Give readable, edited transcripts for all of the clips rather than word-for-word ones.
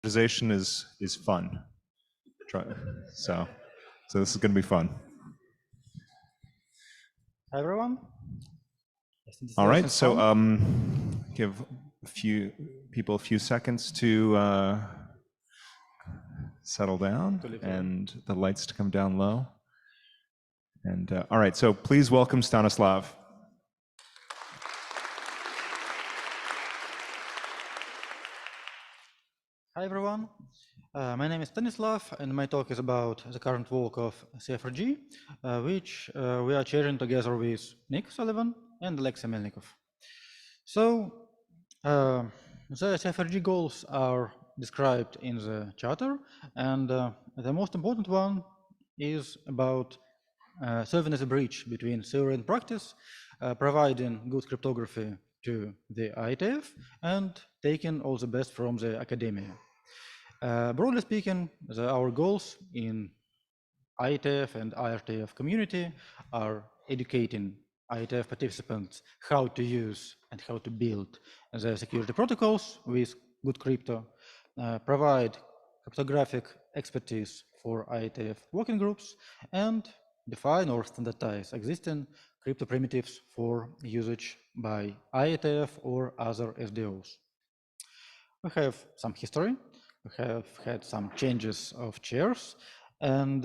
Standardization is fun. So this is going to be fun. Hi everyone. All right, so give a few people a few seconds to settle down and the lights to come down low. And all right, so please welcome Stanislav. Hi everyone. My name is Stanislav, and my talk is about the current work of CFRG, which we are chairing together with Nick Sullivan and Alexei Melnikov. So, the CFRG goals are described in the charter, and the most important one is about serving as a bridge between theory and practice, providing good cryptography to the ITF, and taking all the best from the academia. Broadly speaking, our goals in ITF and IRTF community are educating ITF participants how to use and how to build the security protocols with good crypto, provide cryptographic expertise for ITF working groups, and define or standardize existing crypto primitives for usage by ITF or other SDOs. We have some history. We have had some changes of chairs, and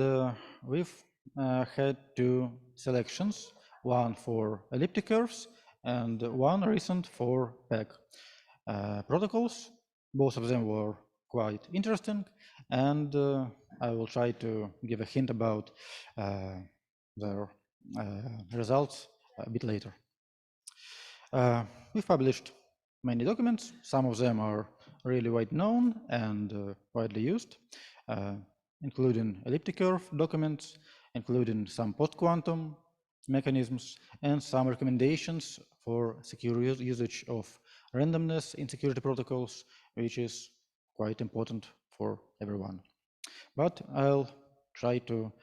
we've had two selections, one for elliptic curves and one recent for PEG protocols. Both of them were quite interesting, and I will try to give a hint about their results a bit later. We've published many documents. Some of them are really wide known and widely used, including elliptic curve documents, including some post-quantum mechanisms, and some recommendations for secure usage of randomness in security protocols, which is quite important for everyone. But I'll try to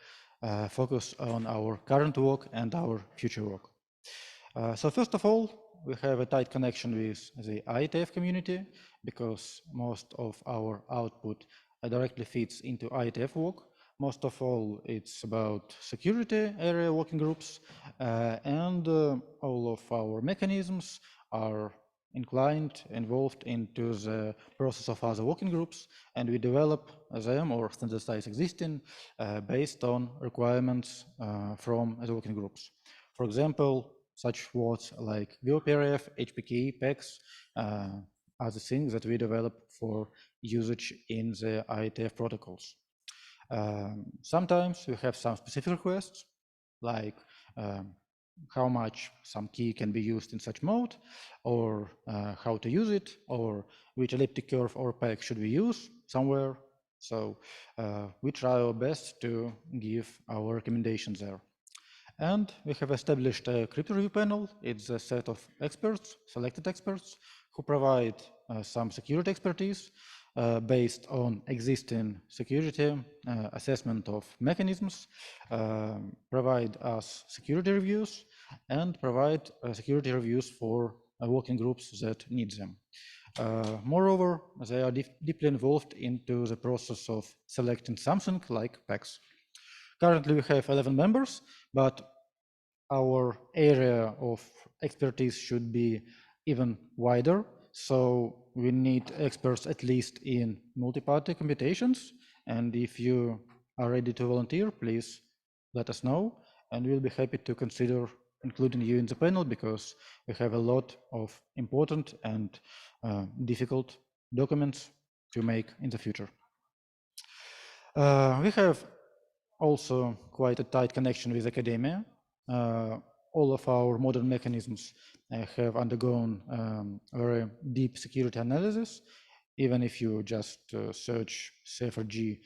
focus on our current work and our future work. So first of all, we have a tight connection with the ITF community because most of our output directly fits into ITF work. Most of all, it's about security area working groups, and all of our mechanisms are involved into the process of other working groups, and we develop them or standardize existing based on requirements from the working groups. For example, such words like VOPRF, HPK, PEX are the things that we develop for usage in the ITF protocols. Sometimes we have some specific requests, like how much some key can be used in such mode, or how to use it, or which elliptic curve or PEG should we use somewhere. So we try our best to give our recommendations there. And we have established a crypto review panel. It's a set of experts, selected experts, who provide some security expertise based on existing security assessment of mechanisms, provide us security reviews, and provide security reviews for working groups that need them. Moreover, they are deeply involved into the process of selecting something like PEX. Currently, we have 11 members, but our area of expertise should be even wider. So we need experts at least in multi-party computations. And if you are ready to volunteer, please let us know. And we'll be happy to consider including you in the panel because we have a lot of important and difficult documents to make in the future. We have also quite a tight connection with academia. All of our modern mechanisms have undergone very deep security analysis. Even if you just search CFRG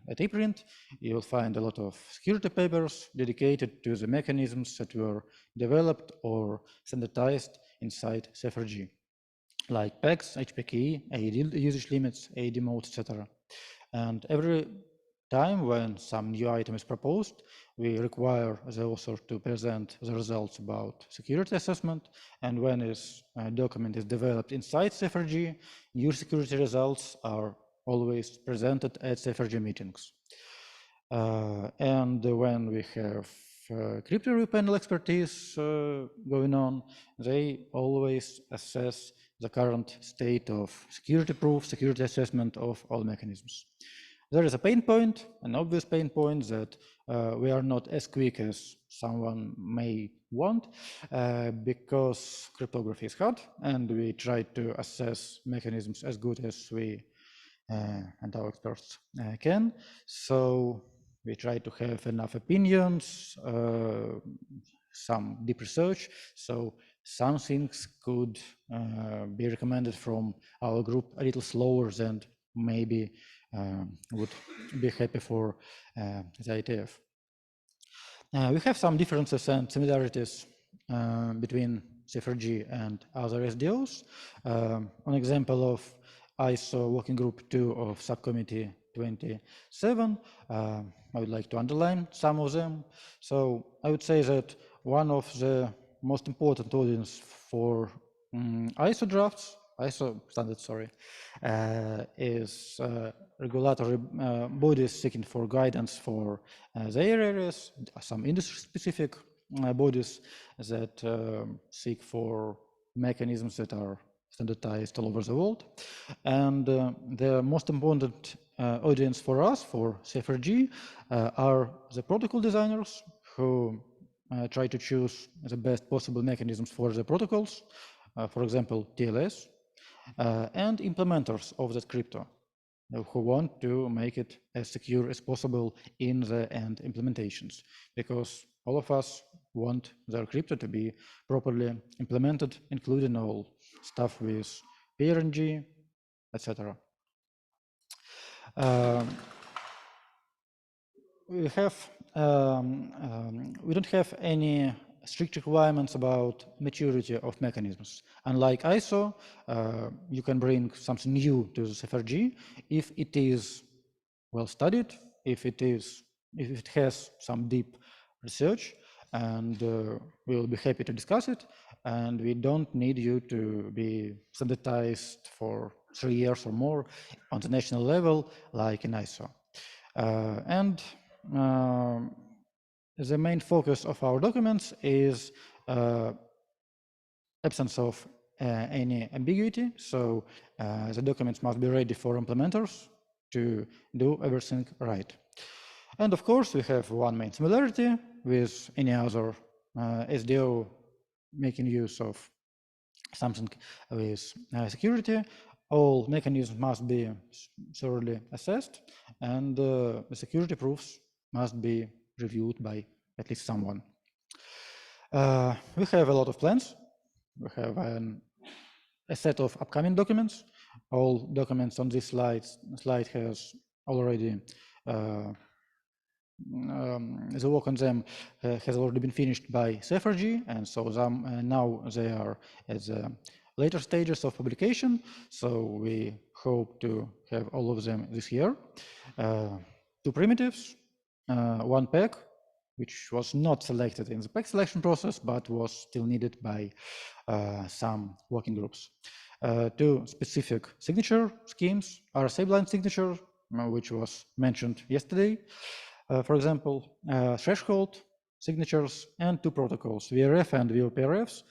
at ePrint, you'll find a lot of security papers dedicated to the mechanisms that were developed or standardized inside CFRG, like PEX, HPK, AED usage limits, AED modes, etc. And every time when some new item is proposed, we require the author to present the results about security assessment. And when a document is developed inside CFRG, new security results are always presented at CFRG meetings. And when we have crypto review panel expertise going on, they always assess the current state of security proof, security assessment of all mechanisms. There is a pain point, an obvious pain point, that we are not as quick as someone may want because cryptography is hard, and we try to assess mechanisms as good as we and our experts can. So we try to have enough opinions, some deep research, so some things could be recommended from our group a little slower than maybe would be happy for the ITF. We have some differences and similarities between CFRG and other SDOs. An example of ISO Working Group 2 of Subcommittee 27, I would like to underline some of them. So I would say that one of the most important audience for ISO drafts, ISO standards, sorry, is regulatory bodies seeking for guidance for their areas, some industry-specific bodies that seek for mechanisms that are standardized all over the world. And the most important audience for us, for CFRG, are the protocol designers who try to choose the best possible mechanisms for the protocols, for example, TLS, and implementers of that crypto who want to make it as secure as possible in the end implementations, because all of us want their crypto to be properly implemented, including all stuff with PRNG, etc. We don't have any strict requirements about maturity of mechanisms. Unlike ISO, you can bring something new to the CFRG if it is well studied, if it has some deep research, and we will be happy to discuss it. And we don't need you to be standardized for 3 years or more on the national level, like in ISO. The main focus of our documents is absence of any ambiguity. So the documents must be ready for implementers to do everything right. And of course, we have one main similarity with any other SDO making use of something with security. All mechanisms must be thoroughly assessed, and the security proofs must be reviewed by at least someone. We have a lot of plans. We have a set of upcoming documents. All documents on this slide has already the work on them has already been finished by CFRG, and so now they are at the later stages of publication. So we hope to have all of them this year. 2 primitives, 1 PEG, which was not selected in the PEG selection process, but was still needed by some working groups. 2 specific signature schemes, RSA blind signature, which was mentioned yesterday. For example, threshold signatures, and 2 protocols, VRF and VOPRFs,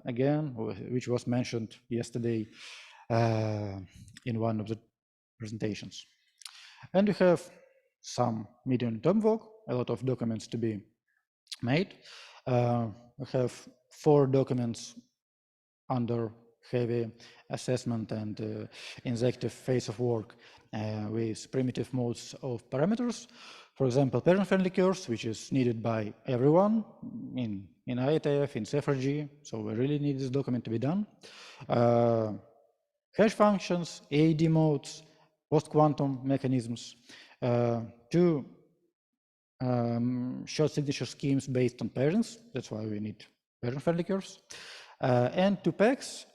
again, which was mentioned yesterday in one of the presentations. And we have some medium-term work, a lot of documents to be made. We have 4 documents under heavy assessment and in the active phase of work with primitive modes of parameters. For example, parent-friendly cures, which is needed by everyone in ITF, in CFRG, so we really need this document to be done. Hash functions, AAD modes, post-quantum mechanisms, 2 short signature schemes based on parents, that's why we need parent-friendly cures, and 2 PEGs,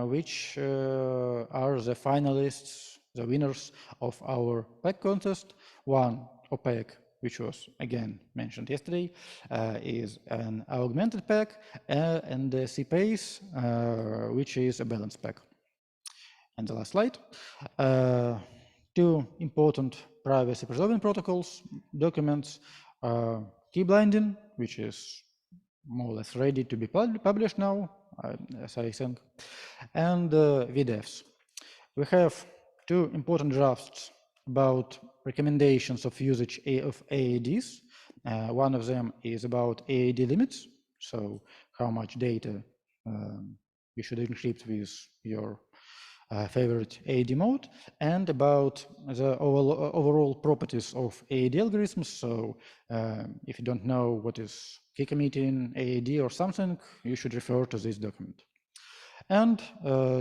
which are the finalists, the winners of our PEG contest. One OPEC, which was again mentioned yesterday, is an augmented PEG, and the CPACE, which is a balanced PEG. And the last slide. two important privacy preserving protocols, documents, key blinding, which is more or less ready to be published now, as I think, and VDFs. We have two important drafts about recommendations of usage of AADs. One of them is about AAD limits, so how much data you should encrypt with your favorite AAD mode, and about the overall properties of AAD algorithms. So if you don't know what is KickMeeting, AAD or something, you should refer to this document. And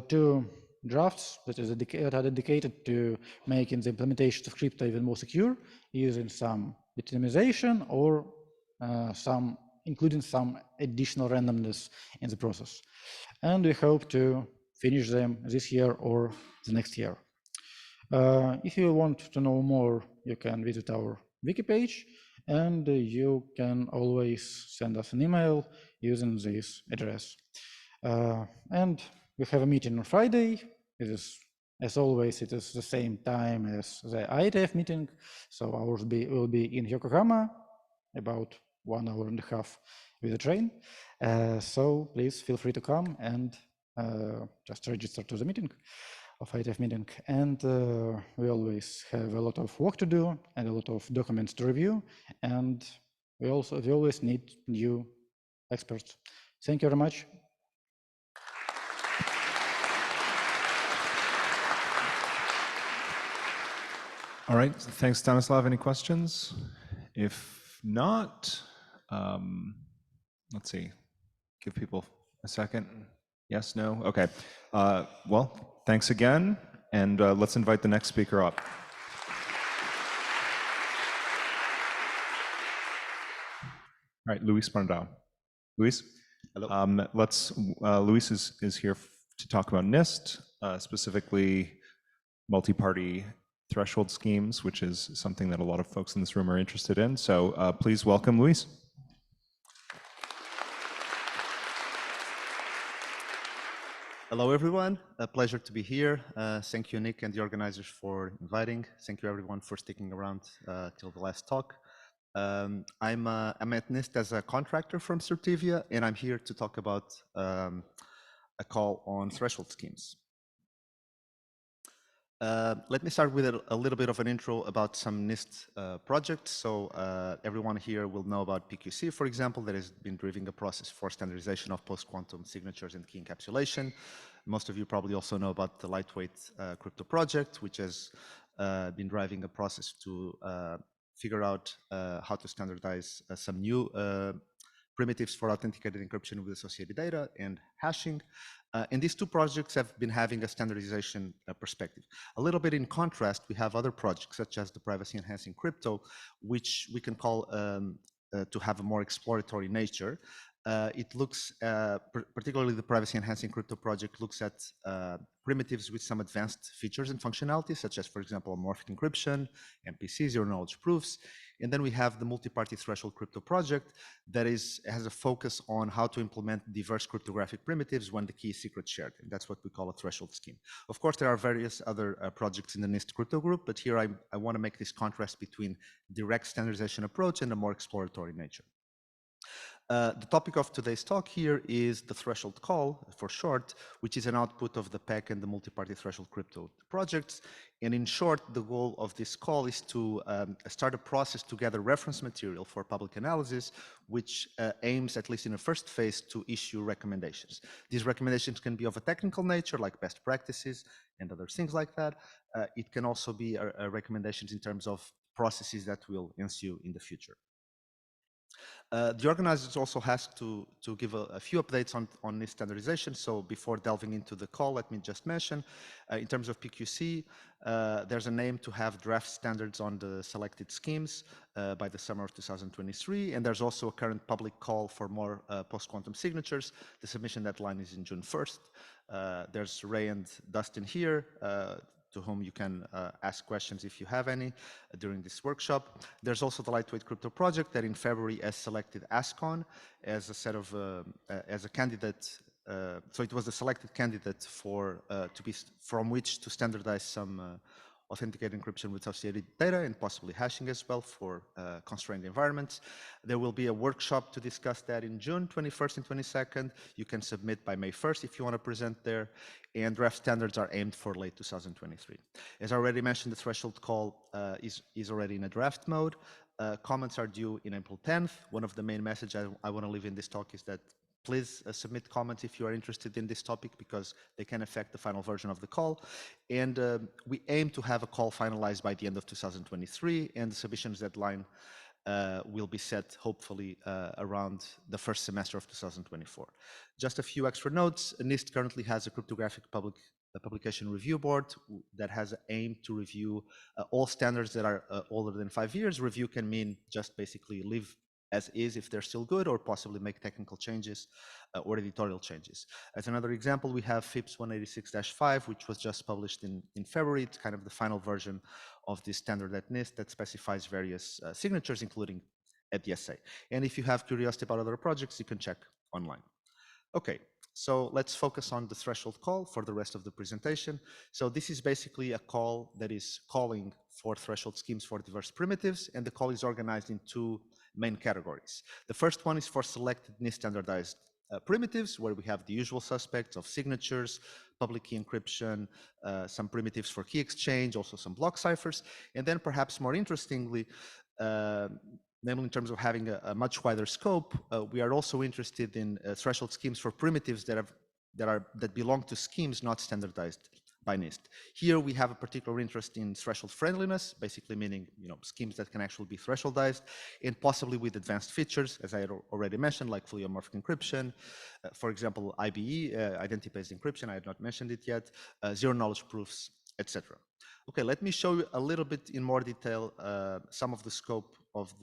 two drafts that are dedicated to making the implementation of crypto even more secure, using some determinization or including some additional randomness in the process. And we hope to finish them this year or the next year. If you want to know more, you can visit our wiki page, and you can always send us an email using this address. And we have a meeting on Friday. It is, as always, it is the same time as the ITF meeting. So ours will be in Yokohama, about 1 hour and a half with a train. So please feel free to come and just register to the meeting of ITF meeting. And we always have a lot of work to do and a lot of documents to review. And we always need new experts. Thank you very much. All right, thanks, Stanislav. Any questions? If not, let's see, give people a second. Yes, no? Okay. Well, thanks again, and let's invite the next speaker up. All right, Luis Brandao. Luis? Hello. Luis is here to talk about NIST, specifically multi-party threshold schemes, which is something that a lot of folks in this room are interested in. So please welcome Luis. Hello, everyone. A pleasure to be here. Thank you, Nick, and the organizers for inviting. Thank you, everyone, for sticking around till the last talk. I'm at NIST as a contractor from Certivia, and I'm here to talk about a call on threshold schemes. Let me start with a little bit of an intro about some NIST projects. So everyone here will know about PQC, for example, that has been driving a process for standardization of post-quantum signatures and key encapsulation. Most of you probably also know about the lightweight crypto project, which has been driving a process to figure out how to standardize some new primitives for authenticated encryption with associated data and hashing. And these two projects have been having a standardization perspective. A little bit in contrast, we have other projects such as the privacy enhancing crypto, which we can call to have a more exploratory nature. It looks, particularly the privacy enhancing crypto project looks at primitives with some advanced features and functionalities, such as, for example, morphic encryption, MPC, zero knowledge proofs. And then we have the multi-party threshold crypto project that has a focus on how to implement diverse cryptographic primitives when the key is secret shared. And that's what we call a threshold scheme. Of course, there are various other projects in the NIST crypto group, but here I want to make this contrast between direct standardization approach and a more exploratory nature. The topic of today's talk here is the threshold call, for short, which is an output of the PEC and the multi-party threshold crypto projects. And in short, the goal of this call is to start a process to gather reference material for public analysis, which aims, at least in a first phase, to issue recommendations. These recommendations can be of a technical nature, like best practices and other things like that. It can also be recommendations in terms of processes that will ensue in the future. The organizers also has to give a few updates on this standardization. So before delving into the call, let me just mention, in terms of PQC, there's an aim to have draft standards on the selected schemes by the summer of 2023. And there's also a current public call for more post-quantum signatures. The submission deadline is in June 1st. There's Ray and Dustin here, to whom you can ask questions if you have any during this workshop. There's also the Lightweight Crypto Project that in February has selected ASCON as a set of, as a candidate. So it was the selected candidate for from which to standardize some authenticated encryption with associated data, and possibly hashing as well for constrained environments. There will be a workshop to discuss that in June 21st and 22nd. You can submit by May 1st if you want to present there, and draft standards are aimed for late 2023. As I already mentioned, the threshold call is already in a draft mode. Comments are due in April 10th. One of the main messages I want to leave in this talk is that please submit comments if you are interested in this topic, because they can affect the final version of the call. And we aim to have a call finalized by the end of 2023, and the submissions deadline will be set hopefully around the first semester of 2024. Just a few extra notes. NIST currently has a cryptographic publication review board that has an aim to review all standards that are older than 5 years. Review can mean just basically leave as is if they're still good, or possibly make technical changes or editorial changes. As another example, we have FIPS 186-5, which was just published in February. It's kind of the final version of this standard at NIST that specifies various signatures, including at the SA. And if you have curiosity about other projects, you can check online. Okay, so let's focus on the threshold call for the rest of the presentation. So this is basically a call that is calling for threshold schemes for diverse primitives, and the call is organized in two main categories. The first one is for selected NIST standardized primitives, where we have the usual suspects of signatures, public key encryption, some primitives for key exchange, also some block ciphers, and then perhaps more interestingly, namely in terms of having a much wider scope, we are also interested in threshold schemes for primitives that belong to schemes not standardized by NIST. Here we have a particular interest in threshold friendliness, basically meaning schemes that can actually be thresholdized, and possibly with advanced features, as I had already mentioned, like fully homomorphic encryption, for example, IBE, identity-based encryption, I had not mentioned it yet, zero knowledge proofs, etc. Okay, let me show you a little bit in more detail some of the scope of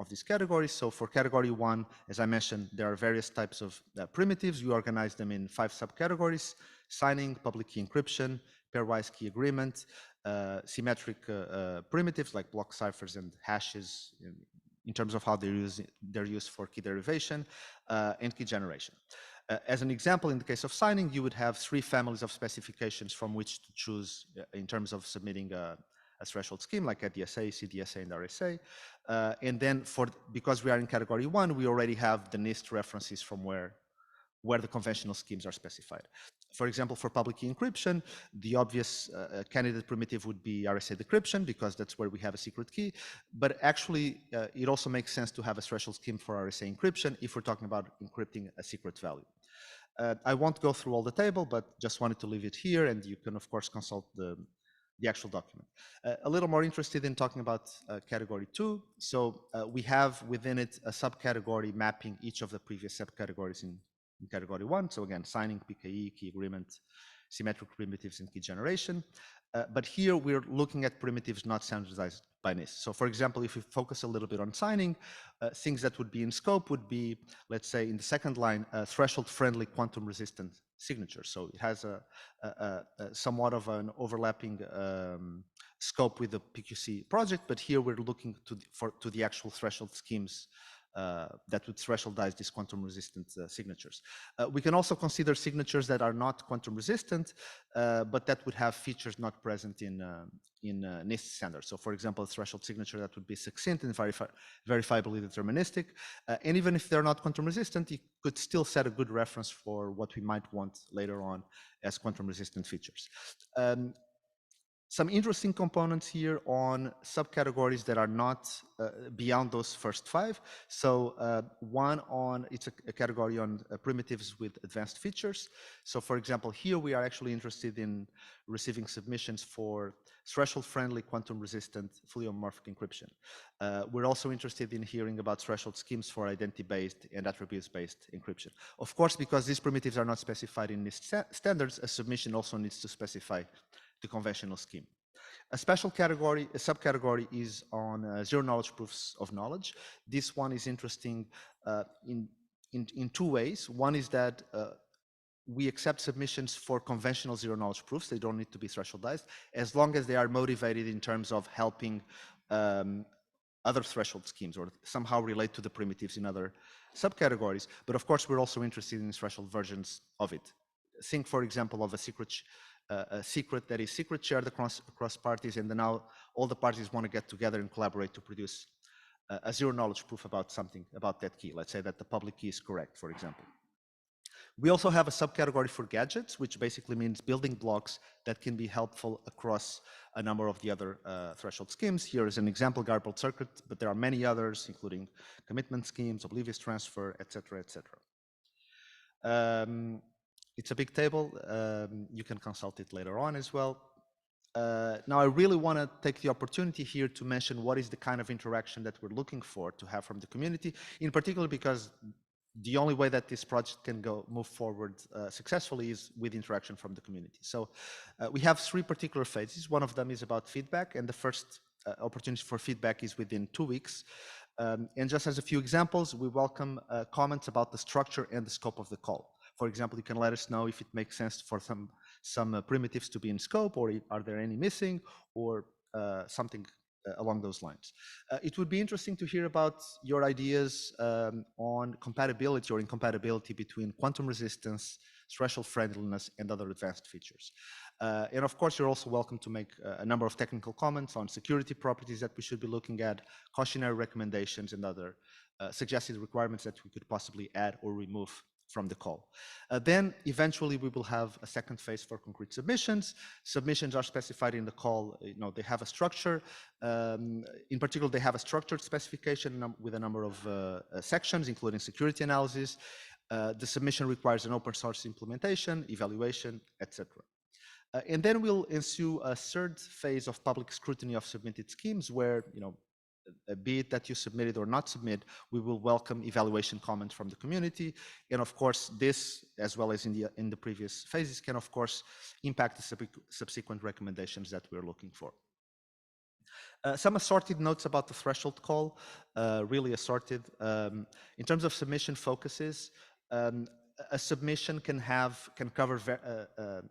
these categories. So for category 1, as I mentioned, there are various types of primitives. We organize them in 5 subcategories: signing, public key encryption, pairwise key agreement, symmetric primitives like block ciphers and hashes in terms of how they're used for key derivation, and key generation. As an example, in the case of signing, you would have 3 families of specifications from which to choose in terms of submitting a threshold scheme, like ADSA, CDSA, and RSA. And then because we are in category 1, we already have the NIST references from where the conventional schemes are specified. For example, for public key encryption, the obvious candidate primitive would be RSA decryption, because that's where we have a secret key. But actually, it also makes sense to have a threshold scheme for RSA encryption if we're talking about encrypting a secret value. I won't go through all the table, but just wanted to leave it here, and you can, of course, consult the actual document. A little more interested in talking about category 2. So we have within it a subcategory mapping each of the previous subcategories in category 1. So again, signing, PKE, key agreement, symmetric primitives, and key generation. But here we're looking at primitives not standardized by NIST. So for example, if we focus a little bit on signing, things that would be in scope would be, let's say in the second line, threshold-friendly quantum-resistant signature. So it has a somewhat of an overlapping scope with the PQC project, but here we're looking to the actual threshold schemes that would thresholdize these quantum-resistant signatures. We can also consider signatures that are not quantum-resistant, but that would have features not present in NIST standards. So for example, a threshold signature that would be succinct and verifiably deterministic. And even if they're not quantum-resistant, you could still set a good reference for what we might want later on as quantum-resistant features. Some interesting components here on subcategories that are not beyond those first 5. So one it's a category on primitives with advanced features. So for example, here we are actually interested in receiving submissions for threshold-friendly, quantum-resistant, fully homomorphic encryption. We're also interested in hearing about threshold schemes for identity-based and attributes-based encryption. Of course, because these primitives are not specified in NIST standards, a submission also needs to specify the conventional scheme. A special category, a subcategory is on zero knowledge proofs of knowledge. This one is interesting in 2 ways. One is that we accept submissions for conventional zero knowledge proofs. They don't need to be thresholdized, as long as they are motivated in terms of helping other threshold schemes or somehow relate to the primitives in other subcategories. But of course, we're also interested in threshold versions of it. Think, for example, of a secret a secret that is secret shared across parties, and then now all the parties want to get together and collaborate to produce a zero knowledge proof about something, about that key. Let's say that the public key is correct, for example. We also have a subcategory for gadgets, which basically means building blocks that can be helpful across a number of the other threshold schemes. Here is an example, garbled circuit, but there are many others, including commitment schemes, oblivious transfer, etc., etc. It's a big table. You can consult it later on as well. Now, I really want to take the opportunity here to mention what is the kind of interaction that we're looking for to have from the community, in particular because the only way that this project can move forward successfully is with interaction from the community. So we have 3 particular phases. One of them is about feedback, and the first opportunity for feedback is within 2 weeks. And just as a few examples, we welcome comments about the structure and the scope of the call. For example, you can let us know if it makes sense for some primitives to be in scope, or are there any missing, or something along those lines. It would be interesting to hear about your ideas on compatibility or incompatibility between quantum resistance, threshold friendliness, and other advanced features. And of course, you're also welcome to make a number of technical comments on security properties that we should be looking at, cautionary recommendations, and other suggested requirements that we could possibly add or remove from the call. Then eventually we will have a second phase for concrete submissions. Submissions are specified in the call. They have a structure. In particular, they have a structured specification with a number of sections, including security analysis. The submission requires an open source implementation, evaluation, etc. And then will ensue a third phase of public scrutiny of submitted schemes where, be it that you submit it or not submit, we will welcome evaluation comments from the community. And of course, this, as well as in the previous phases, can of course impact the subsequent recommendations that we're looking for. Some assorted notes about the threshold call, really assorted. In terms of submission focuses, a submission can cover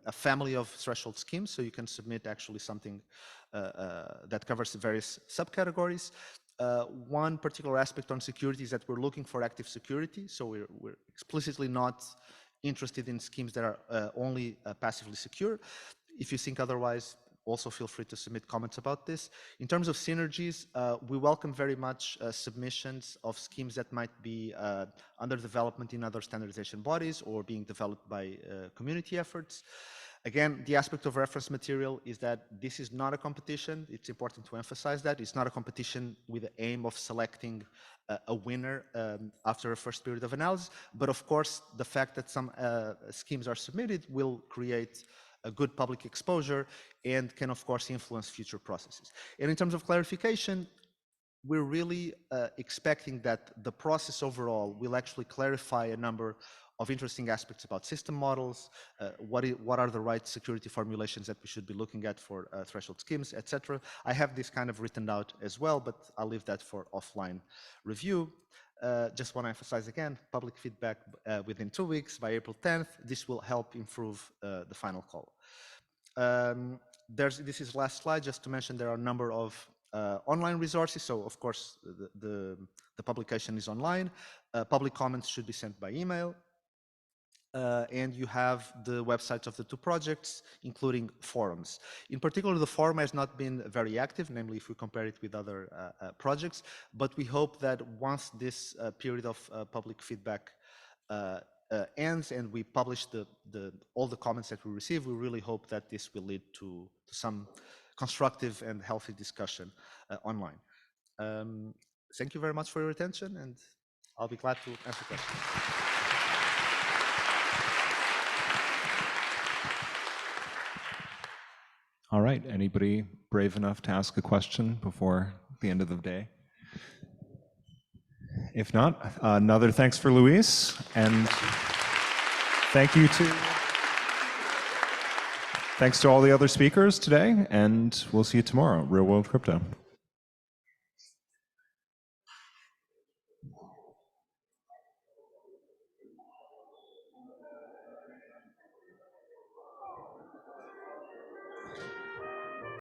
a family of threshold schemes, so you can submit actually something that covers the various subcategories. One particular aspect on security is that we're looking for active security, so we're explicitly not interested in schemes that are only passively secure. If you think otherwise, also feel free to submit comments about this. In terms of synergies, we welcome very much submissions of schemes that might be under development in other standardization bodies or being developed by community efforts. Again, the aspect of reference material is that this is not a competition. It's important to emphasize that. It's not a competition with the aim of selecting a winner after a first period of analysis. But of course, the fact that some schemes are submitted will create a good public exposure and can of course influence future processes. And in terms of clarification, we're really expecting that the process overall will actually clarify a number of interesting aspects about system models, what are the right security formulations that we should be looking at for threshold schemes, etc. I have this kind of written out as well, but I'll leave that for offline review. Just want to emphasize again, public feedback within 2 weeks by April 10th. This will help improve the final call. This is last slide, just to mention there are a number of online resources. So of course, the publication is online. Public comments should be sent by email. And you have the websites of the 2 projects, including forums. In particular, the forum has not been very active, namely if we compare it with other projects, but we hope that once this period of public feedback ends and we publish all the comments that we receive, we really hope that this will lead to some constructive and healthy discussion online. Thank you very much for your attention, and I'll be glad to answer questions. All right, anybody brave enough to ask a question before the end of the day? If not, another thanks for Luis, and thanks to all the other speakers today, and we'll see you tomorrow, Real World Crypto.